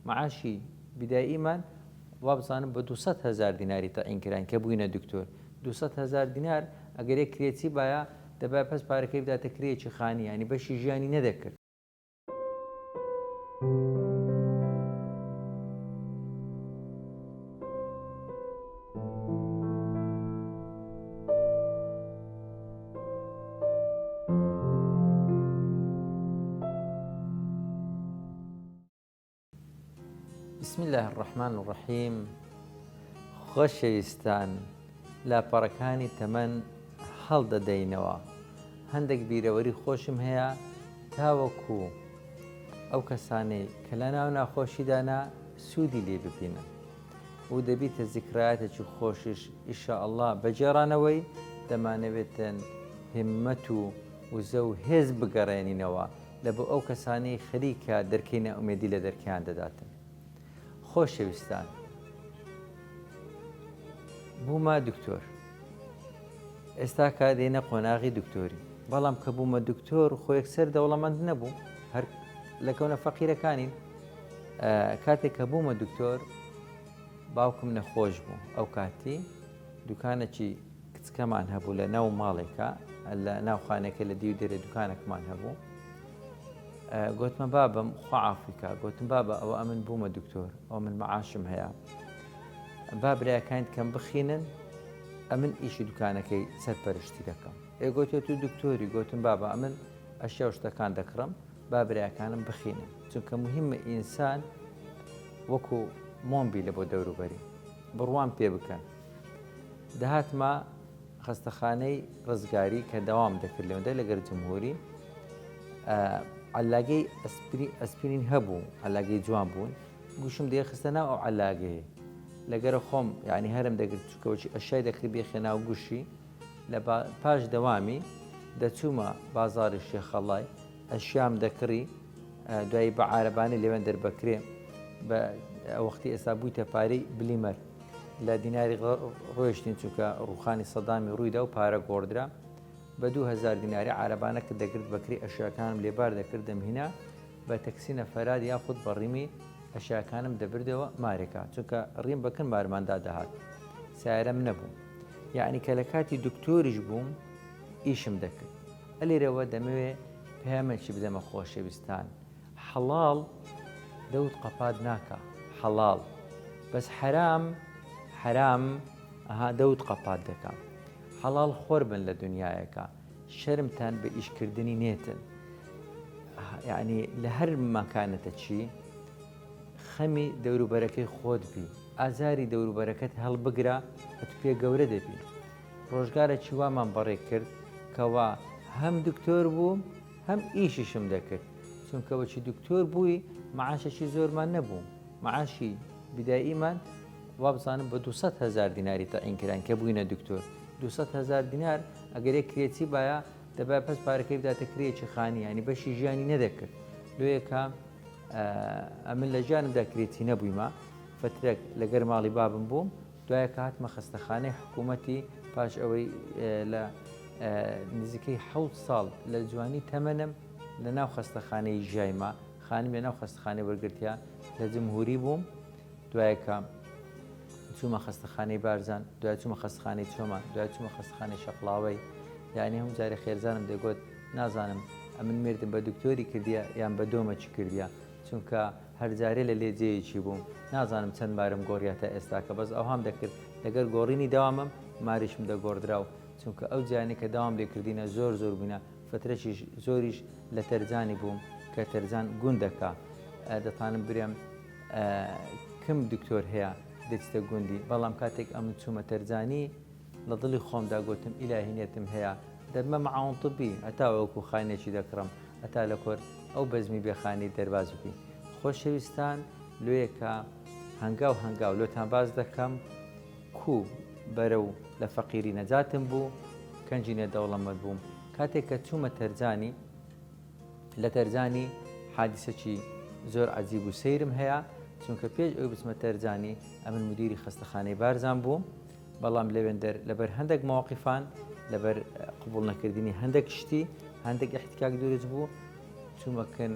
معاشی بداییمان وابزانم بە 200,000 دیناری تەعین کران کە بووینە دکتۆر 200,000 دینار ئەگەر یەک کرێتی باە دەبا پەس پارەکەی بداتە کرێکی خانی ینی بەشی ژیانی نەدەکرد. بسم الله الرحمن الرحیم. خۆشەویستان لاپەڕەکانی تەمەن هەڵدەدەینەوە. هەندێک بیرەوەری خۆشم هەیە تاوەکو ئەو کەسانەی کە لە ناو ناخۆشیدانا سوودی لێ ببینن و دەبیتە زیکرایەتێکی خۆشیش ئیشەئەڵڵا بەجێڕانەوەی دەمانەوێتن هیممەت و وزە و هێز بگەڕێنینەوە لە بۆ ئەو کەسانەی خەریکە دەرکەی نائومێدی لە دەرکیان دەداتن. خۆشەویستان بوومە دکتۆر، ئێستا کا دێنە قۆناغی دکتۆری، بەڵام کە بوومە دکتۆر خۆ یەکسەر دەوڵەمەند نەبوو، هەر لە کەونە فەقیرەکانین. کاتێک کە بوومە دکتۆر باوکم نەخۆش بوو. ئەو کاتی دوکانێکی کچکەمان هەبوو لە ناو ماڵێکە لە ناوخانێکە لە دیو دەرێ دوکانێکمان هەبوو. گوتمە بابم خوا عافیکە، گوتم بابە ئەوە ئەمن بوومە دکتۆر، ئەو من مەعاشم هەیە، با برایەکانت کەم بخینن ئەمن ئیشی دوکانەکەی سەرپەرشتی دەکەم. گوتێت تو دکتۆری، گوتم بابە ئەمن ئەشیا و شتەکان دەکڕم با برایەکانم بخینن، چونکە مهمە ئینسان وەکو مۆمبی لە بۆ دەوروبەری بڕوان پێ بکەن. دەهاتمە خەستەخانەی ڕزگاری کە دەوام دەکرد لەوەندە لەگەر جمهوری، عەلاگەی ئەسپرین هەبوو، عەلاگەی جوان بوون، گوشم دێ خستە ناو ئەو عەلاگەیە لەگەرە خۆم یعنی هەرم دەگرت چکەوەی ئەشای دەکرد بێخێ ناو گوشی. لە پاش دەوامی دەچوومە بازاری شێخەڵای ئەشیام دەکڕی، دوایی بە عارەبانی لێوێن دەربەکرێ بە وەختی ئێستا بوویتە پارەی بلیمەر لە دیناری ڕۆیشتین، چونکە ڕوخانی سەدامی ڕوویدا و پارە گۆڕدرا بە 2000 دیناری عارەبانەکە دەگرت بەکری ئەشیاکانم لێبار دەکرد دەمهینا بە تەکسی نەفەراد یاخود بە ڕیمی ئەشیاکانم دەبردەوە مارێکە، چونکە ڕیم بەکن مارماندا دەهات سیارەم نەبوو. یعنی کە لە کاتی دکتۆریش بووم ئیشم دەکرد. ئەلێرەوە دەمەوێ پەیامێکی بدەمە خۆشەویستان، حەڵاڵ دەوت قەپات ناکە، حەڵاڵ بەس حەرام ئەها دەوت قەپات دەکە. حەڵاڵ خۆر بن لە دنیایەکە، شەرمتان بە ئیشکردنی نێتن. یعنی لە هەر ماکانەتە چی خەمی دەوروبەرەکەی خۆت بی، ئازاری دەوروبەرەکەت هەڵبگرە ئەت پێ گەورە دەبی. ڕۆژگارە چی وامان بەڕێ کرد کەوا هەم دکتۆر بووم هەم ئیشیشم دەکرد، چونکەوەچی دکتۆر بووی مەعاشێکی زۆرمان نەبوو، مەعاشی بداییمان وابزانم بە 200,000 دیناری تەعین کران کە بووینە دکتۆر 200,000 دینار ئەگەر یەک کرێتی باە دەبا پەس پارەکەی بداتە کرێکی خانی ینی بەشی ژیانی نەدەکرد. لۆیەکە ئەمن لە ژیانمدا کرێتی نەبوویمە، فترێک لەگەر ماڵی بابم بووم، دوایە کە هاتمە خەستەخانەی حکوومەتی پاش ئەوەی لە نزیکەی 7 ساڵ لە جوانی تەمەنم لە ناو خەستەخانەی ژایمە، خانم لە ناو خەستەخانەی وەرگرتیا لە جمهوری بووم، دوایەکە چوومە خەستەخانەی بارزان، دوای چوومە خەستەخانەی چۆمان، دوای چوومە خەستەخانەی شەقڵاوەی. یعنی هەموو جارێ خێرزانم دەگوت نازانم ئەمن مردم بە دکتۆری کردیە یان بە دۆمەچی کردیە، چونکە هەرجارێ لە لێجێیەکی بووم، نازانم چەند مارم گۆڕیاتە ئێستا کە بەس ئەوهام دەکرد لەگەر گۆڕینی داوامم ماریشم دەگۆڕدراوە، چونکە ئەو جیانی کە داوام لێکردینە زۆر بووینە، فترەی زۆریش لە تەرجانی بووم کە تەرجان گوندەکە. دەتانم برێم کم دکتۆر هەیە دەچتە گوندی، بەڵام کاتێک ئەم چوومە تەرجانی لە دڵی خۆمدا گوتم ئیلاهینێتم هەیە دەبمە مەعاون طبی، هەتا وەکو خانێکی دەکڕم، هەتا لە کۆر ئەو بەزمی بێخانی دەرباز بی. خۆشەویستان لۆیەکە هەنگاو لۆتان باز دەکەم کو بەرە و لە فەقیری نەجاتم بوو، کەنجی نێدەوڵەمەند بووم. کاتێک کە چوومە تەرجانی، لە تەرجانی حادیسەکی زۆر عەجیب و سەیرم هەیە، چونکە پێش ئەوی بچمە تەرجانی ئەمن مدیری خەستەخانەی بارزان بووم، بەڵام لەوێندەر لەبەر هەندێک مواقیفان لەبەر قبول نەکردنی هەندێک شتی هەندێک احتکاک دوورج بوو، چوومەکەن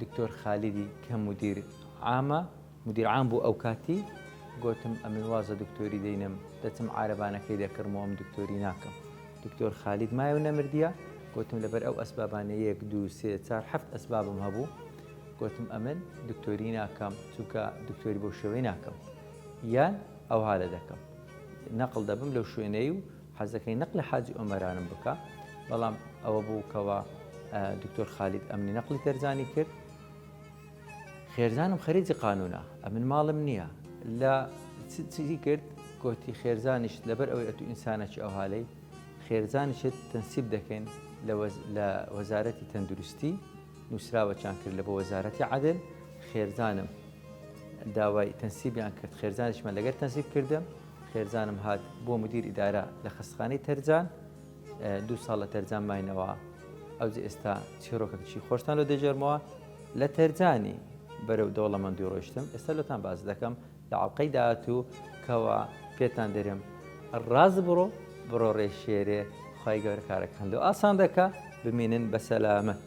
دکتۆر خالیدی کە مدیر عامە مدیر عام بوو ئەو کاتی گوتم ئەمن وازە دکتۆری دەینم دەچم عارەبانەکەی دەکردمەوە ئەم دکتۆری ناکەم دکتۆر خالید مایە و نەمردیە گوتم لەبەر ئەو ئەسبابانە 1 2 3 4 7 ئەسبابم هەبوو گوتم ئەمن دکتۆری ناکەم چونکە دکتۆری بۆ شێوەی ناکەم یان ئەو هالە دەکەم نەقل دەبم لەو شوێنەی و حەزەکەی نەقلی حاجی ئۆمەرانم بکە بەڵام ئەوە بوو کەوە دکتۆر خالید ئەمنی نەقلی تەرزانی کرد خێرزانم خەریجی قانونە ئەمن ماڵم نییە لە چی کرد گوتی خێرزانیش لەبەر ئەوەی ئەتو ئینسانێکی ئەو هالەی خێرزانیشت تەنسیب دەکەین لە وەزارەتی تەندروستی نووسراوەچان کرد لە بۆ وەزارەتی عەدل خێرزانم داوای تەنسیبیان کرد خێرزانیشمان لەگەر تەنسیب کردم خێرزانم هات بۆ مدیر ئیدارە لە خستخانەی تەرجان 2 ساڵ لە تەرجان ماینەوە ئەوجی ئێستا چیرۆکەکەی خۆشتان لە دەژێرمەوە لە تەرجانی بەرەو دەوڵەمەندی ڕۆیشتم ئێستا لەتان باز دەکەم لە عەڵقەی داهاتوو کەوە پێتان دەرێم ڕاز بڕۆ ڕێشێرێ خی گەورە کارەکە هەندێک ئاسان دەکا بمێنن بە سەلامەت